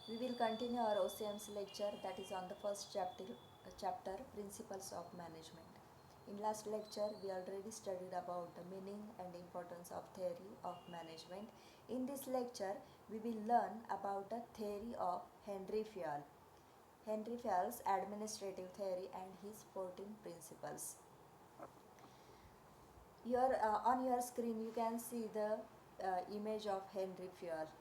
We will continue our OCM's lecture, that is on the first chapter Principles of Management. In last lecture we already studied about the meaning and importance of theory of management. In this lecture we will learn about the theory of Henry Fayol. Henry Fayol's administrative theory and his 14 principles. Here on your screen you can see the image of Henry Fayol.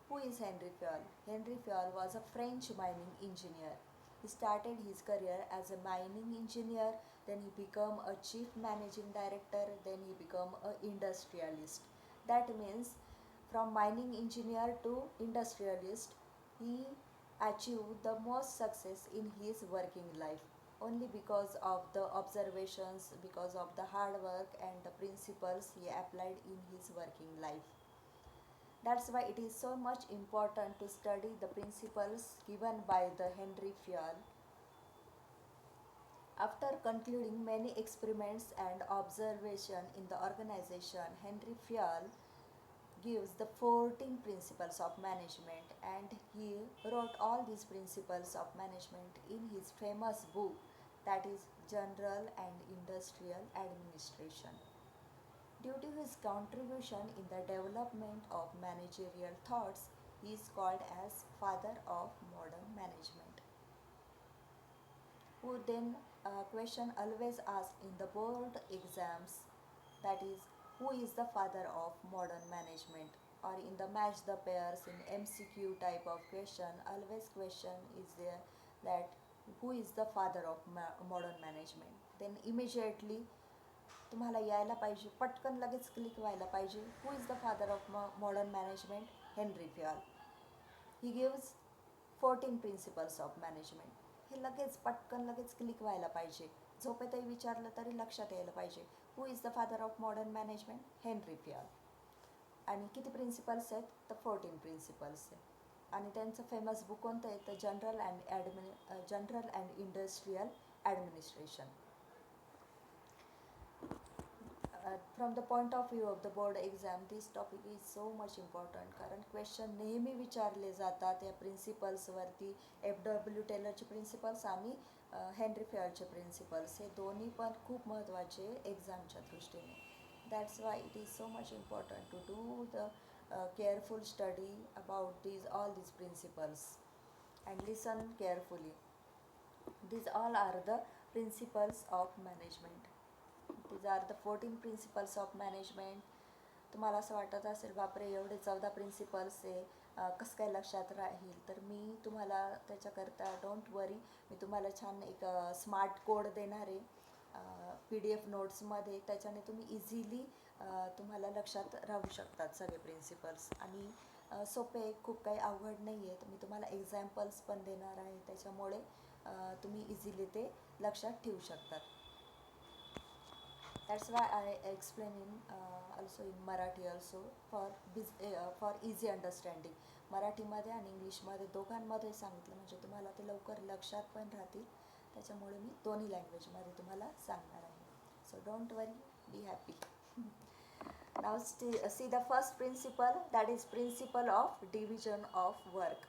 Who is Henry Fayol? Henry Fayol was a French mining engineer. He started his career as a mining engineer, then he became a chief managing director, then he became an industrialist. That means from mining engineer to industrialist, he achieved the most success in his working life only because of the observations, because of the hard work and the principles he applied in his working life. That's why it is so much important to study the principles given by the Henry Fayol. After concluding many experiments and observation in the organization, Henry Fayol gives the 14 principles of management, and he wrote all these principles of management in his famous book, that is General and Industrial Administration. Due to his contribution in the development of managerial thoughts, he is called as father of modern management. Who then question always asked in the board exams, that is, who is the father of modern management, or in the match the pairs in MCQ type of question, always question is there that who is the father of modern management. Then immediately तुम्हाला यायला पाहिजे, पटकन लगेच click व्हायला पाहिजे, who is the father of modern management? Henri Fayol. He gives 14 principles of management. हे लगेच पटकन लगेच क्लिक व्हायला पाहिजे, झोपेतही विचारलं तरी लक्षात यायला पाहिजे. Who is the father of modern management? Henri Fayol. आणि किती प्रिन्सिपल्स आहेत तर 14 प्रिन्सिपल्स आहेत. आणि त्यांचं फेमस बुक कोणतं आहे तर general and industrial administration. From the point of view of the board exam this topic is so much important, कारण क्वेश्चन नेहमी विचारले जातात या प्रिन्सिपल्सवरती. FW टेलरचे प्रिन्सिपल्स आणि हेनरी फयालचे प्रिन्सिपल्स हे दोन्ही पण खूप महत्त्वाचे एक्झामच्या दृष्टीने. That's why it is so much important to do the careful study about all these principles and listen carefully. These all are the principles of management. These are the 14 principles of management. तुम्हाला असं वाटत असेल बापरे एवढे 14 principles आहे, कसं काय लक्षात राहील, तर मी तुम्हाला त्याच्याकरता डोंट वरी, मी तुम्हाला छान एक स्मार्ट कोड देणार आहे PDF नोट्समध्ये. त्याच्याने तुम्ही इझिली तुम्हाला लक्षात राहू शकतात सगळे प्रिन्सिपल्स. आणि सोपे, खूप काही अवघड नाही आहे. मी तुम्हाला एक्झाम्पल्स पण देणार आहे, त्याच्यामुळे तुम्ही इझिली ते लक्षात ठेवू शकतात. That's why I explain in also in Marathi also for easy understanding. मराठीमध्ये आणि इंग्लिशमध्ये दोघांमध्ये सांगितलं म्हणजे तुम्हाला ते लवकर लक्षात पण राहतील. त्याच्यामुळे मी दोन्ही लँग्वेजमध्ये तुम्हाला सांगणार आहे. So don't worry, be happy. Now see the first principle, that is principle of division of work.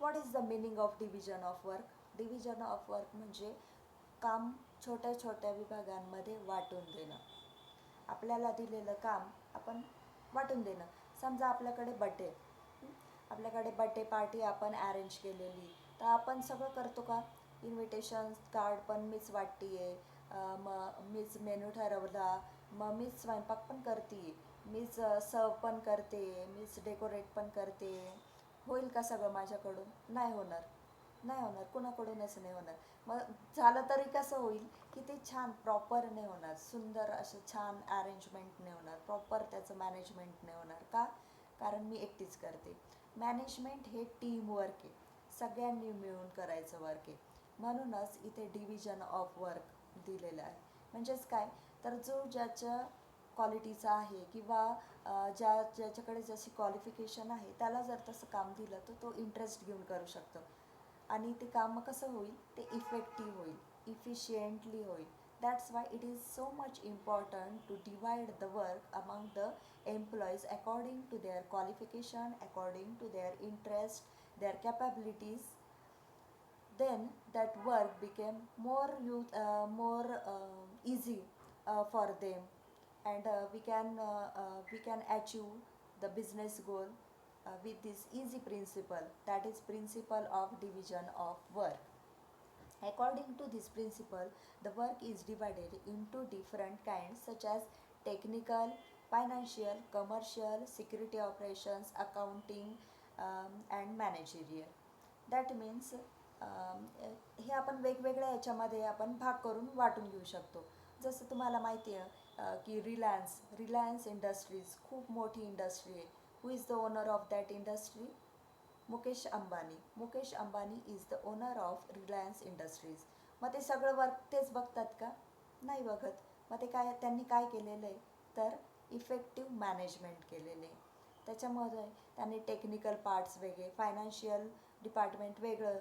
What is the meaning of division of work? Division of work म्हणजे काम छोट्या छोट्या विभागांमध्ये वाटून देणं. आपल्याला दिलेलं काम आपण वाटून देणं. समजा आपल्याकडे बड्डे पार्टी आपण अरेंज केलेली, तर आपण सगळं करतो का? इन्व्हिटेशन कार्ड पण मीच वाटते आहे, मग मीच मेनू ठरवला, मग मीच स्वयंपाक पण करते, मीच सर्व पण करते, मीच डेकोरेट पण करते, होईल का सगळं माझ्याकडून? नाही होणार, कुणाकडूनच नाही होणार. मग झालं तरी कसं होईल की ते छान प्रॉपर नाही होणार, सुंदर असं छान अरेंजमेंट नाही होणार, प्रॉपर त्याचं मॅनेजमेंट नाही होणार. का? कारण मी एकटीच करते. मॅनेजमेंट हे टीम वर्क आहे, सगळ्यांनी मिळून करायचं वर्क आहे. म्हणूनच इथे डिव्हिजन ऑफ वर्क दिलेलं आहे. म्हणजेच काय, तर जो ज्याच्या क्वालिटीचा आहे किंवा ज्याच्याकडे जशी क्वालिफिकेशन आहे त्याला जर तसं काम दिलं तर तो इंटरेस्ट घेऊन करू शकतो. आणि ते काम कसं होईल, ते इफेक्टिव्ह होईल, इफिशियंटली होईल. That's why it is so much important to divide the work among the employees according to their qualification, according to their interest, their capabilities, then that work became more easy for them, and we can achieve the business goal with this easy principle, that is principle of division of work. According to this principle, the work is divided into different kinds such as technical, financial, commercial, security operations, accounting, and managerial. That means हे आपण वेगवेगळ्या याच्यामध्ये आपण भाग करून वाटून घेऊ शकतो. जसं तुम्हाला माहिती आहे की रिलायन्स इंडस्ट्रीज खूप मोठी इंडस्ट्री आहे. Who is the owner of that industry? Mukesh Ambani is the owner of Reliance industries. मग ते सगळं वर्क तेच बघतात का? नाही बघत. मग ते त्यांनी काय केलेलं आहे तर इफेक्टिव्ह मॅनेजमेंट केलेले आहे. त्याच्यामध्ये त्यांनी टेक्निकल पार्ट्स वेगळे, फायनान्शियल डिपार्टमेंट वेगळं,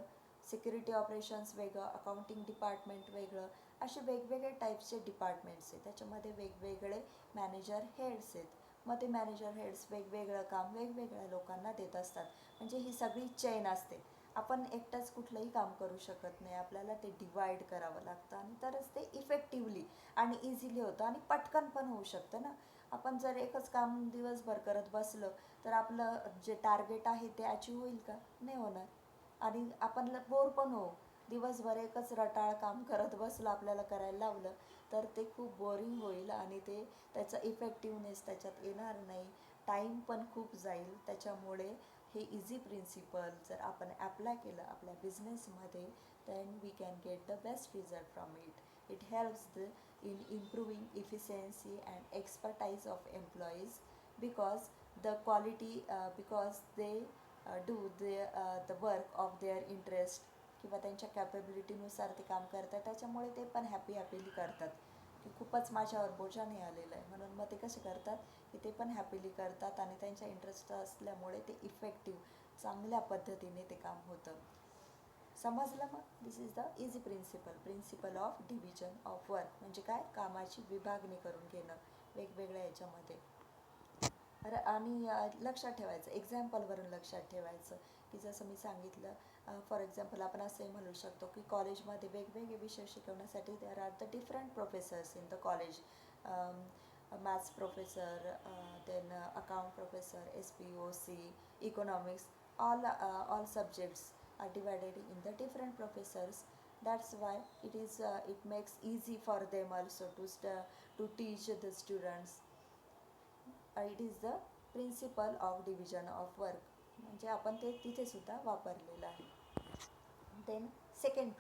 सिक्युरिटी ऑपरेशन्स वेगळं, अकाउंटिंग डिपार्टमेंट वेगळं, असे वेगवेगळे टाईप्सचे डिपार्टमेंट्स आहेत. त्याच्यामध्ये वेगवेगळे मॅनेजर हेड्स आहेत. मग ते मॅनेजर हेड्स वेगवेगळं काम वेगवेगळ्या लोकांना देत असतात. म्हणजे ही सगळी चेन असते. आपण एकटाच कुठलंही काम करू शकत नाही. आपल्याला ते डिवाईड करावं लागतं आणि तरच ते इफेक्टिवली आणि इझिली होतं आणि पटकन पण होऊ शकतं ना. आपण जर एकच काम दिवसभर करत बसलं तर आपलं जे टार्गेट आहे ते अचीव होईल का? नाही होणार. आणि आपण बोर पण होऊ. दिवसभर एकच रटाळ काम करत बसलं, आपल्याला करायला लावलं तर ते खूप बोरिंग होईल आणि ते त्याचा इफेक्टिवनेस त्याच्यात येणार नाही. टाईम पण खूप जाईल. त्याच्यामुळे हे इझी प्रिन्सिपल जर आपण ॲप्लाय केलं आपल्या बिझनेसमध्ये, then we can get the best result from it. It helps in improving efficiency and expertise of employees because the quality because they do the work of their interest किंवा त्यांच्या कॅपेबिलिटीनुसार ते काम करतात. त्याच्यामुळे ते पण हॅपीली करतात की खूपच माझ्यावर बोजा नाही आलेला आहे, म्हणून मग ते कसे करतात की ते पण हॅपीली करतात आणि त्यांच्या इंटरेस्ट असल्यामुळे ते इफेक्टिव्ह चांगल्या पद्धतीने ते काम होतं. समजलं? मग this is the easy principle of division of work. म्हणजे काय? कामाची विभागणी करून घेणं वेगवेगळ्या याच्यामध्ये. आणि लक्षात ठेवायचं, एक्झाम्पलवरून लक्षात ठेवायचं की जसं मी सांगितलं, फॉर एक्झाम्पल आपण असंही म्हणू शकतो की कॉलेजमध्ये वेगवेगळे विषय शिकवण्यासाठी there are the different professors in the college. Maths professor, then account professor, SPOC, economics, all subjects are divided in the different professors. That's why it makes easy for them also to teach the students. It is the principle of division of work. म्हणजे आपण ते तिथे सुद्धा वापरलेलं आहे. Then second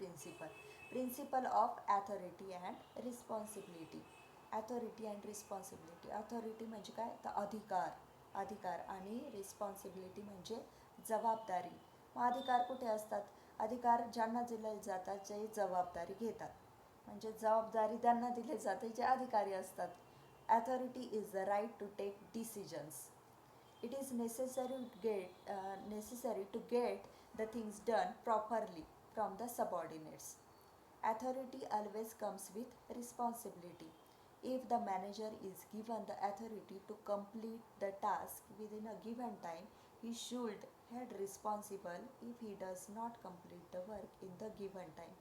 principle of authority and responsibility. Authority and responsibility. Authority म्हणजे काय? तर अधिकार आणि रिस्पॉन्सिबिलिटी म्हणजे जबाबदारी. मग अधिकार कुठे असतात? अधिकार ज्यांना दिले जातात जे जबाबदारी घेतात, म्हणजे जबाबदारी त्यांना दिली जाते जे अधिकारी असतात. Authority is the right to take decisions. It is necessary to get the things done properly from the subordinates. Authority always comes with responsibility. If the manager is given the authority to complete the task within a given time, he should hold responsible if he does not complete the work in the given time.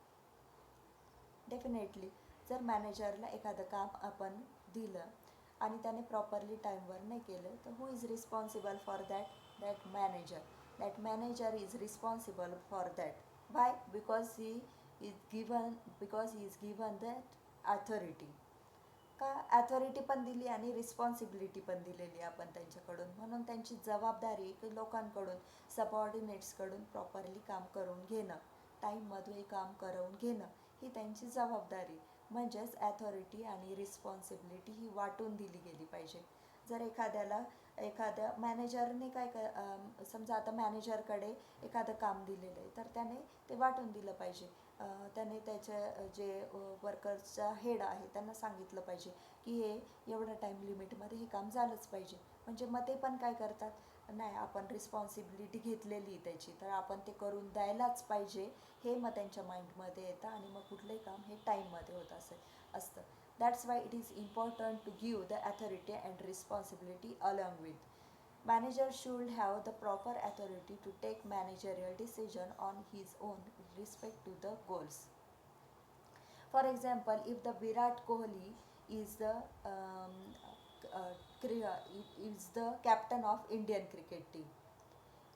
Definitely जर मॅनेजरला एखादं काम आपण दिलं आणि त्याने properly टाईमवर नाही केलं तर who is responsible for that manager is responsible for that. Y? Because he is given that authority. का? ॲथॉरिटी पण दिली आणि रिस्पॉन्सिबिलिटी पण दिलेली आपण त्यांच्याकडून, म्हणून त्यांची जबाबदारी लोकांकडून, सबऑर्डिनेट्सकडून प्रॉपरली काम करून घेणं, टाईममध्ये काम करून घेणं ही त्यांची जबाबदारी. म्हणजेच ॲथॉरिटी आणि रिस्पॉन्सिबिलिटी ही वाटून दिली गेली पाहिजे. जर एखाद्या मॅनेजरने समजा आता मॅनेजरकडे एखादं काम दिलेलं आहे तर त्याने ते वाटून दिलं पाहिजे. त्याने त्याच्या जे वर्कर्सचा हेड आहे त्यांना सांगितलं पाहिजे की हे एवढ्या टाईम लिमिटमध्ये हे काम झालंच पाहिजे. म्हणजे मग ते पण काय करतात, नाही आपण रिस्पॉन्सिबिलिटी घेतलेली त्याची तर आपण ते करून द्यायलाच पाहिजे, हे मग त्यांच्या माइंडमध्ये येतं आणि मग कुठलंही काम हे टाईममध्ये होत असतं. That's why it is important to give the authority and responsibility along with. Manager should have the proper authority to take managerial decision on his own with respect to the goals. For example, if the Virat Kohli is the is the captain of Indian cricket team,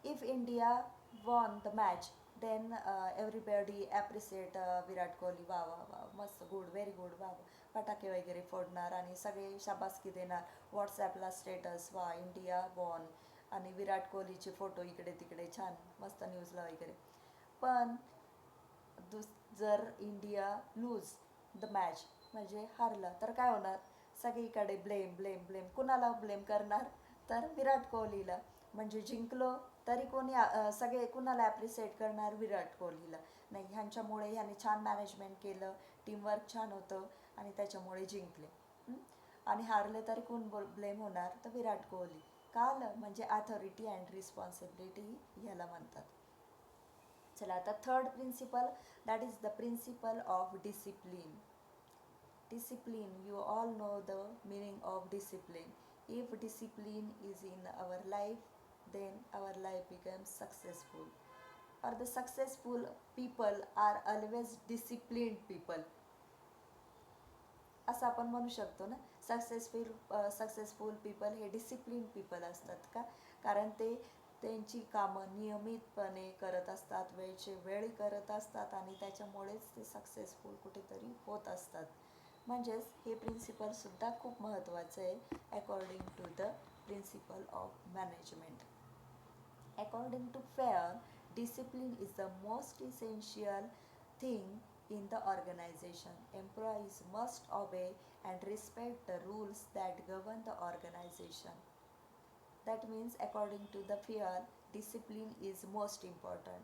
if India won the match, then everybody appreciate Virat Kohli, वा वा वा मस्त good very good वा वा. फटाके वगैरे फोडणार आणि सगळे शाबासकी देणार. व्हॉट्सॲपला स्टेटस वा इंडिया वॉन आणि विराट कोहलीचे फोटो इकडे तिकडे छान मस्त न्यूजला वगैरे. पण जर इंडिया लूज द मॅच म्हणजे हारलं तर काय होणार? सगळीकडे ब्लेम ब्लेम ब्लेम. कुणाला ब्लेम करणार? तर विराट कोहलीला. म्हणजे जिंकलो तरी कोणी सगळे कुणाला ॲप्रिशिएट करणार? विराट कोहलीला. नाही, ह्यांच्यामुळे ह्याने छान मॅनेजमेंट केलं, टीमवर्क छान होतं आणि त्याच्यामुळे जिंकले. आणि हारले तरी कोण ब्लेम होणार? तर विराट कोहली. काल म्हणजे अथॉरिटी अँड रिस्पॉन्सिबिलिटी ह्याला म्हणतात. चला आता third principle, that is the principle of discipline. Discipline, you all know the meaning of discipline. If discipline is in our life, then our life becomes successful. Or the successful people are always disciplined people. असं आपण म्हणू शकतो ना. Successful people हे discipline people असतात का? कारण ते त्यांची कामं नियमितपणे करत असतात, वेळचे वेळी करत असतात आणि त्याच्यामुळेच ते सक्सेसफुल कुठेतरी होत असतात. म्हणजेच हे प्रिन्सिपलसुद्धा खूप महत्त्वाचं आहे according to the principle of management. According to Fayol, discipline is the most essential thing in the organization. Employees must obey and respect the rules that govern the organization. That means according to the fear, discipline is most important.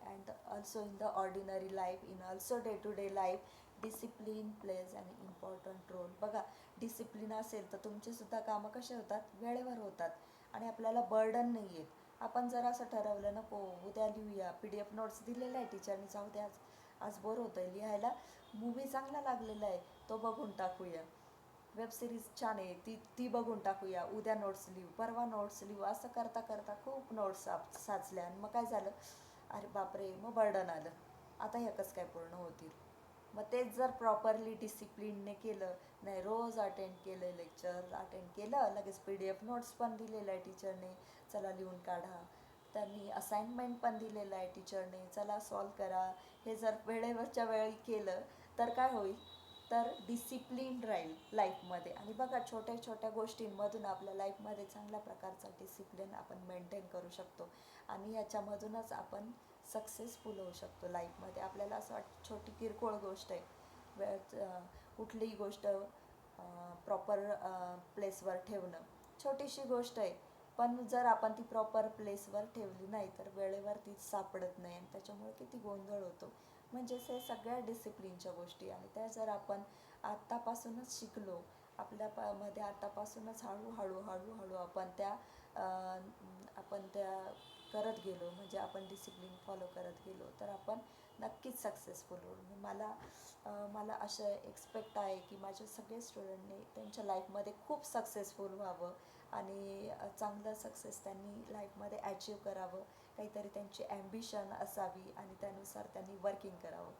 And also in the ordinary life, in also day to day life, discipline plays an important role. बघा, discipline असेल तर तुमचे सुद्धा कामं कसे होतात? वेळेवर होतात आणि आपल्याला बर्डन नाही येत. आपण जर असं ठरवलं नको उद्या लिहूया, PDF नोट्स दिलेला आहे टीचरने, जाऊ द्या आज बोर होतं आहे लिहायला, मूवी चांगला लागलेला आहे तो बघून टाकूया, वेबसिरीज छान आहे ती बघून टाकूया, उद्या नोट्स लिहू, परवा नोट्स लिहू, असं करता करता खूप नोट्स साचल्या आणि मग काय झालं? अरे बापरे, मग बर्डन आलं, आता ह्या कसं काय पूर्ण होतील? मग तेच जर प्रॉपरली डिसिप्लिनने केलं, नाही रोज अटेंड केलं, लेक्चर अटेंड केलं, लगेच PDF नोट्स पण दिलेलं आहे टीचरने, चला लिहून काढा, त्यांनी असाइनमेंट पण दिलेलं आहे टीचरने, चला सॉल्व करा, हे जर वेळेवरच्या वेळी केलं तर काय होईल? तर डिसिप्लिन राहील लाईफमध्ये. आणि बघा, छोट्या छोट्या गोष्टींमधून आपल्या लाईफमध्ये चांगल्या प्रकारचा डिसिप्लिन आपण मेंटेन करू शकतो आणि याच्यामधूनच आपण सक्सेसफुल होऊ शकतो लाईफमध्ये. आपल्याला असं वाटतं छोटी किरकोळ गोष्ट आहे, कुठलीही गोष्ट प्रॉपर प्लेसवर ठेवणं छोटीशी गोष्ट आहे, पण जर आपण ती प्रॉपर प्लेसवर ठेवली नाही तर वेळेवर ती सापडत नाही आणि त्याच्यामुळे किती गोंधळ होतो. म्हणजेच हे सगळ्या डिसिप्लिनच्या गोष्टी आणि त्या जर आपण आत्तापासूनच शिकलो, मध्ये आत्तापासूनच हळूहळू आपण त्या करत गेलो, म्हणजे आपण डिसिप्लिन फॉलो करत गेलो तर आपण नक्कीच सक्सेसफुल होऊ. मला असं एक्सपेक्ट आहे की माझे सगळे स्टुडंटने त्यांच्या लाईफमध्ये खूप सक्सेसफुल व्हावं आणि चांगलं सक्सेस त्यांनी लाईफमध्ये ॲचिव करावं, काहीतरी त्यांची ॲम्बिशन असावी आणि त्यानुसार त्यांनी वर्किंग करावं.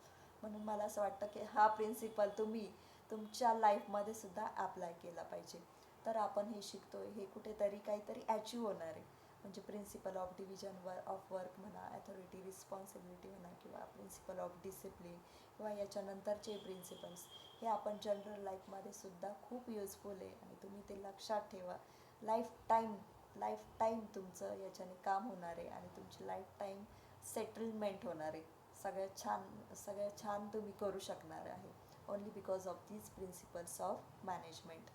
म्हणून मला असं वाटतं की हा प्रिन्सिपल तुम्ही तुमच्या लाईफमध्ये सुद्धा अप्लाय केला पाहिजे. तर आपण हे शिकतो हे कुठेतरी काहीतरी ॲचिव होणार आहे. म्हणजे principle of division of work म्हणा, ॲथॉरिटी रिस्पॉन्सिबिलिटी म्हणा, किंवा प्रिन्सिपल ऑफ डिसिप्लिन किंवा याच्यानंतरचे प्रिन्सिपल्स, हे आपण जनरल लाईफमध्ये सुद्धा खूप युजफुल आहे आणि तुम्ही ते लक्षात ठेवा. लाईफ टाईम तुमचं याच्याने काम होणार आहे आणि तुमची लाईफ टाईम सेटलमेंट होणार आहे. सगळ्यात छान तुम्ही करू शकणार आहे only because of these principles of management.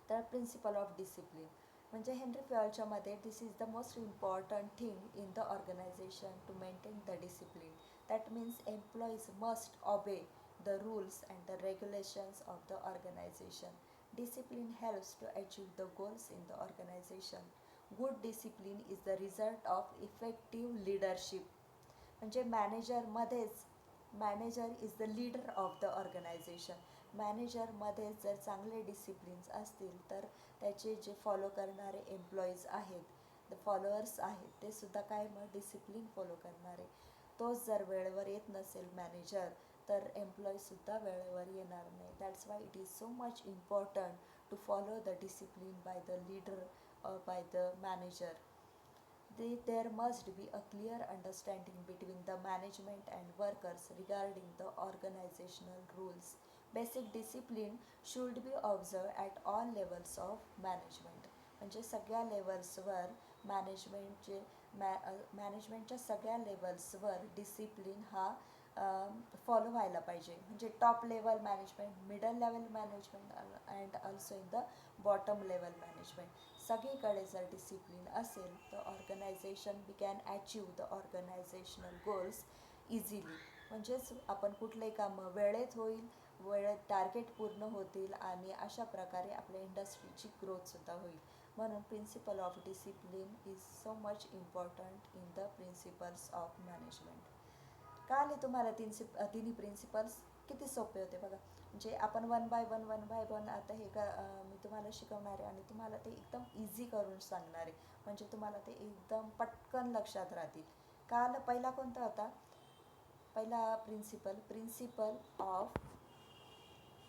तर प्रिन्सिपल ऑफ डिसिप्लिन म्हणजे हेनरी फेयरच्या मध्ये, this is the most important thing in the organisation to maintain the discipline. That means employees must obey the rules and the regulations of the organization. Discipline helps to achieve the goals in the organization. Good discipline is the result of effective leadership. म्हणजे manager is the leader of the organisation. मॅनेजरमध्ये जर चांगले disciplines असतील तर त्याचे जे follow करणारे employees आहेत, द फॉलोअर्स आहेत, ते सुद्धा काय मग डिसिप्लिन फॉलो करणारे. तोच जर वेळेवर येत नसेल मॅनेजर, तर एम्प्लॉईसुद्धा वेळेवर येणार नाही. That's why it is so much important to follow the discipline by the leader or by the manager. There must be a clear understanding between the management and workers regarding the organizational rules. Basic discipline should be observed at all levels of management. म्हणजे सगळ्या लेवल्सवर मॅनेजमेंटच्या सगळ्या लेवल्सवर discipline हा follow व्हायला पाहिजे. म्हणजे top level management, middle level management and also in the bottom level management. सगळीकडे जर डिसिप्लिन असेल तर organisation we can achieve the organisational goals easily. म्हणजेच आपण कुठले कामं वेळेत होईल, वेळेत टार्गेट पूर्ण होतील आणि अशा प्रकारे आपल्या इंडस्ट्रीची ग्रोथसुद्धा होईल. म्हणून principle of discipline is so much important in the principles of management. का आले तुम्हाला तिन्ही प्रिन्सिपल्स? किती सोपे होते बघा. म्हणजे आपण वन बाय वन आता हे मी तुम्हाला शिकवणार आहे आणि तुम्हाला ते एकदम इझी करून सांगणार आहे. म्हणजे तुम्हाला ते एकदम पटकन लक्षात राहतील. का आलं? पहिला कोणता होता? पहिला principle of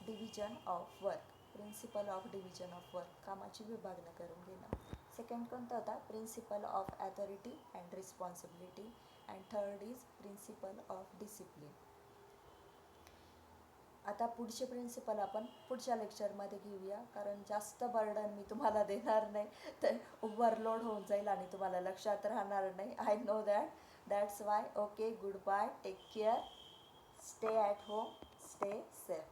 division of work. Principle of division of work, कामाची विभागणी करून घेणं. सेकंड कोणता होता? Principle of authority and responsibility. And third is principle of discipline. आता पुढचे प्रिन्सिपल आपण पुढच्या लेक्चरमध्ये घेऊया, कारण जास्त बर्डन मी तुम्हाला देणार नाही, तर ओव्हरलोड होऊन जाईल आणि तुम्हाला लक्षात राहणार नाही. I know that's why. Okay, goodbye, take care, stay at home, stay safe.